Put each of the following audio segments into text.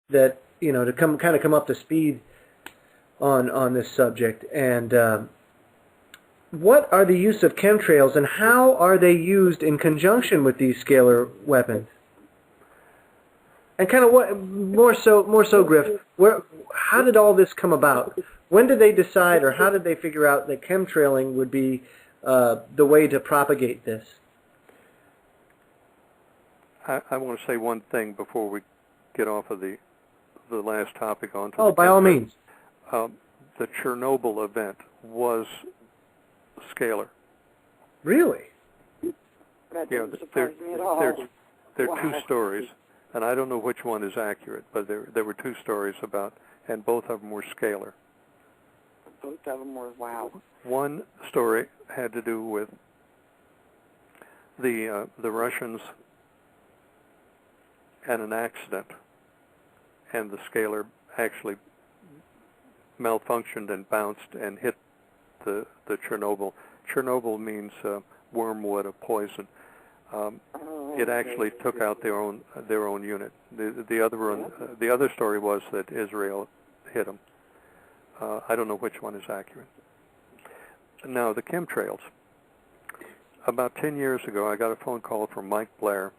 that to come up to speed on this subject. And what are the use of chemtrails, and how are they used in conjunction with these scalar weapons? And kind of what more so, Griff, how did all this come about? When did they decide, or how did they figure out that chemtrailing would be the way to propagate this? I want to say one thing before we get off of the last topic onto Oh, by all means. The Chernobyl event was scalar. Really? That doesn't surprise me at all. There are two stories, and I don't know which one is accurate, but there were two stories about, and both of them were scalar. Both of them were, wow. One story had to do with the Russians had an accident, and the scalar actually malfunctioned and bounced and hit the Chernobyl. Chernobyl means wormwood, a poison. It actually took out their own unit. The other story was that Israel hit them. I don't know which one is accurate. Now, the chemtrails. About 10 years ago, I got a phone call from Mike Blair.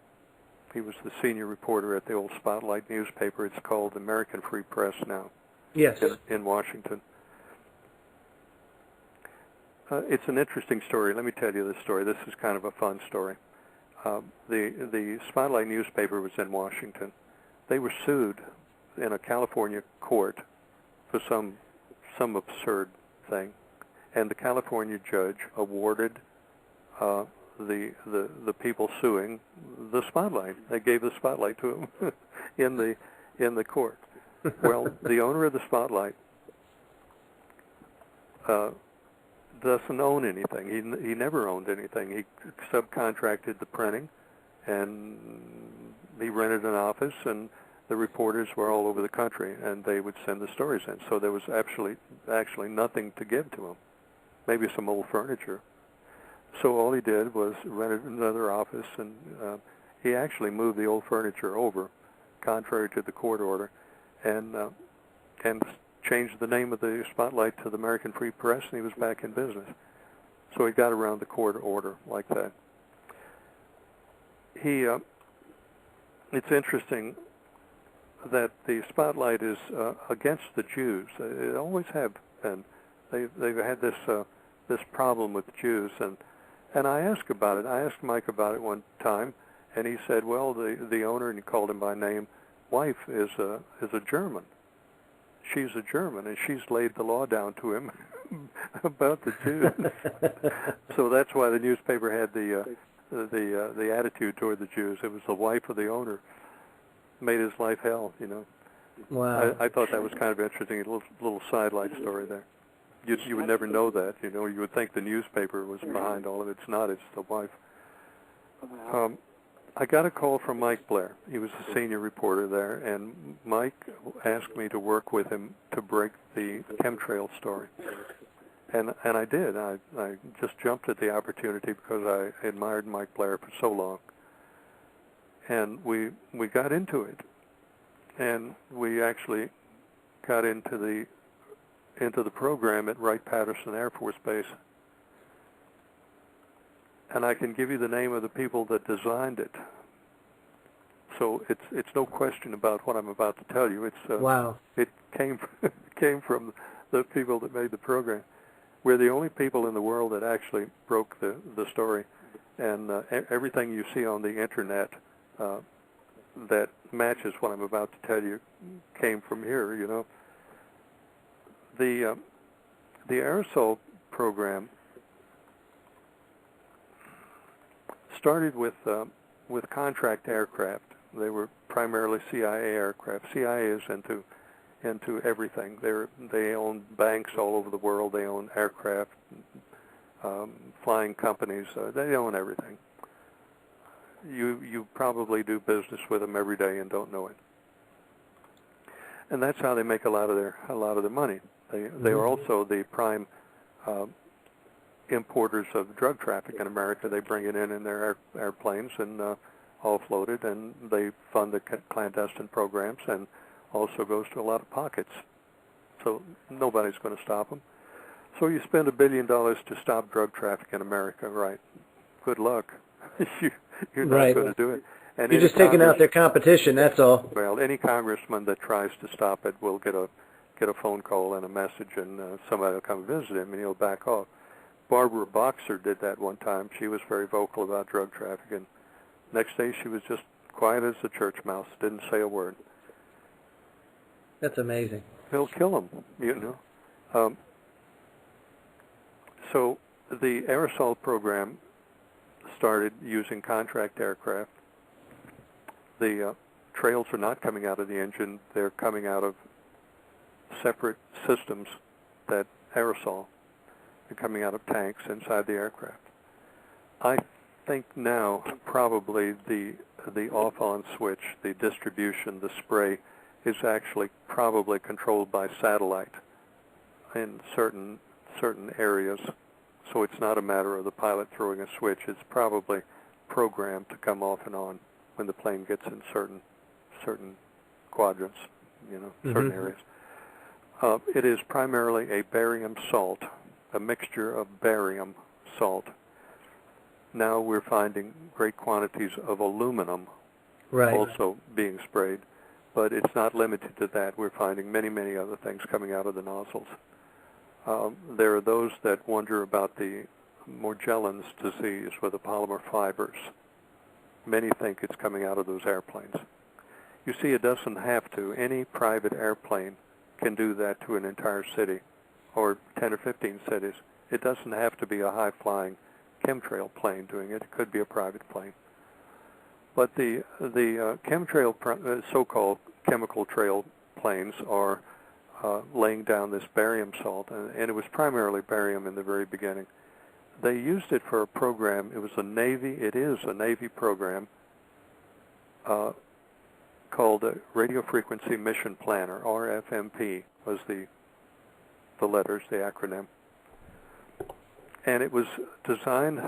He was the senior reporter at the old Spotlight newspaper. It's called the American Free Press now. Yes. In Washington. It's an interesting story. Let me tell you this story. This is kind of a fun story. The Spotlight newspaper was in Washington. They were sued in a California court for some absurd thing, and the California judge awarded the people suing the Spotlight. They gave the Spotlight to them in the court. Well, the owner of the Spotlight doesn't own anything. He never owned anything. He subcontracted the printing, and he rented an office, and the reporters were all over the country, and they would send the stories in. So there was actually nothing to give to him. Maybe some old furniture. So all he did was rented another office, and he actually moved the old furniture over, contrary to the court order, and changed the name of the Spotlight to the American Free Press, and he was back in business. So he got around the court order like that. It's interesting that the Spotlight is against the Jews. It always have been. They've had this problem with Jews, and I asked about it. I asked Mike about it one time, and he said, well, the owner, and he called him by name, wife is a German. She's a German, and she's laid the law down to him about the Jews. So that's why the newspaper had the attitude toward the Jews. It was the wife of the owner made his life hell. Wow. I thought that was kind of interesting. A little sidelight story there. You would never know that. You would think the newspaper was behind all of it. It's not. It's the wife. I got a call from Mike Blair. He was a senior reporter there, and Mike asked me to work with him to break the chemtrail story. And I did. I just jumped at the opportunity because I admired Mike Blair for so long. And we got into it. And we actually got into the program at Wright-Patterson Air Force Base. And I can give you the name of the people that designed it. So it's no question about what I'm about to tell you. It's wow. It came from the people that made the program. We're the only people in the world that actually broke the story, and everything you see on the internet that matches what I'm about to tell you came from here. The aerosol program started with contract aircraft. They were primarily CIA aircraft. CIA is into everything. They own banks all over the world. They own aircraft, flying companies. They own everything. You probably do business with them every day and don't know it. And that's how they make a lot of their money. They are also the prime importers of drug traffic in America. They bring it in their airplanes and offload it, and they fund the clandestine programs. And also goes to a lot of pockets. So nobody's going to stop them. So you spend $1 billion to stop drug traffic in America, right? Good luck. You're not going to do it. And you're just taking out their competition, that's all. Well, any congressman that tries to stop it will get a phone call and a message, and somebody will come visit him, and he'll back off. Barbara Boxer did that one time. She was very vocal about drug traffic, and next day she was just quiet as a church mouse, didn't say a word. That's amazing. They'll kill them, you know. So the aerosol program started using contract aircraft. The trails are not coming out of the engine. They're coming out of separate systems that aerosol. They're coming out of tanks inside the aircraft. I think now probably the off-on switch, the distribution, the spray, is actually probably controlled by satellite in certain areas. So it's not a matter of the pilot throwing a switch. It's probably programmed to come off and on when the plane gets in certain quadrants, you know, certain areas. It is primarily a barium salt, a mixture of barium salt. Now we're finding great quantities of aluminum also being sprayed, but it's not limited to that. We're finding many, many other things coming out of the nozzles. There are those that wonder about the Morgellons disease with the polymer fibers. Many think it's coming out of those airplanes. You see, it doesn't have to. Any private airplane can do that to an entire city or 10 or 15 cities. It doesn't have to be a high-flying chemtrail plane doing it. It could be a private plane. But the chemtrail, so-called chemical trail planes are laying down this barium salt, and it was primarily barium in the very beginning. They used it for a program. It is a Navy program called the Radio Frequency Mission Planner, RFMP was the letters, the acronym. And it was designed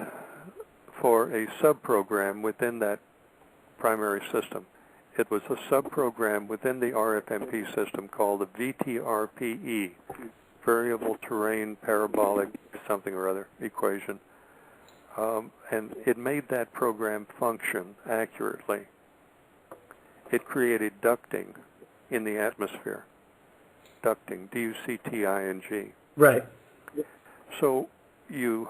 for a sub-program within that primary system. It was a sub-program within the RFMP system called the VTRPE, Variable Terrain Parabolic something or other equation. And it made that program function accurately. It created ducting in the atmosphere. Ducting, D-U-C-T-I-N-G. Right. So you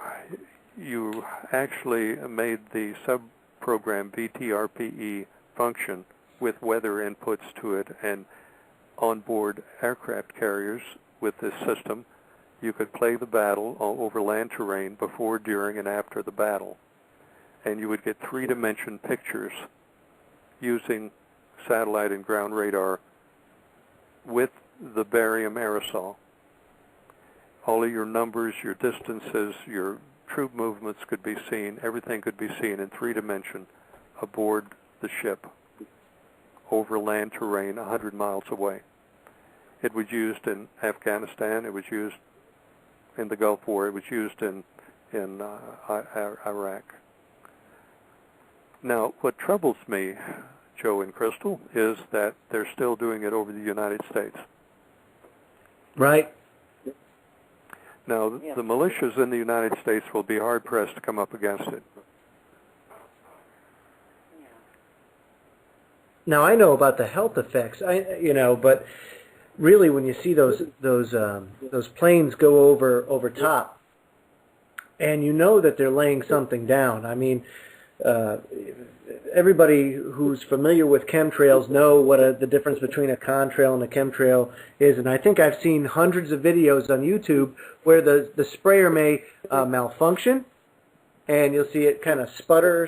actually made the sub-program VTRPE function with weather inputs to it, and onboard aircraft carriers with this system, you could play the battle over land terrain before, during, and after the battle. And you would get three-dimension pictures using satellite and ground radar with the barium aerosol. All of your numbers, your distances, your troop movements could be seen. Everything could be seen in three-dimension aboard the ship over land terrain 100 miles away. It was used in Afghanistan. It was used in the Gulf War. It was used in Iraq. Now, what troubles me, Joe and Crystal, is that they're still doing it over the United States. Right. Now, the militias in the United States will be hard-pressed to come up against it. Now, I know about the health effects, but really when you see those planes go over top, and you know that they're laying something down. I mean, everybody who's familiar with chemtrails know what the difference between a contrail and a chemtrail is, and I think I've seen hundreds of videos on YouTube where the sprayer may malfunction, and you'll see it kind of sputter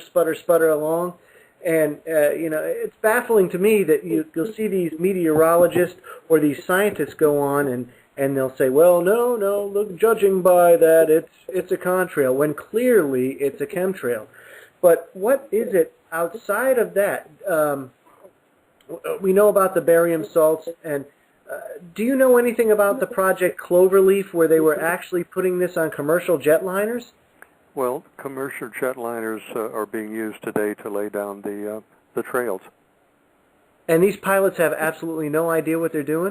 along. And, it's baffling to me that you'll see these meteorologists or these scientists go on and they'll say, well, no, look, judging by that, it's a contrail, when clearly it's a chemtrail. But what is it outside of that? We know about the barium salts, and do you know anything about the Project Cloverleaf where they were actually putting this on commercial jetliners? Well, commercial jetliners are being used today to lay down the trails. And these pilots have absolutely no idea what they're doing?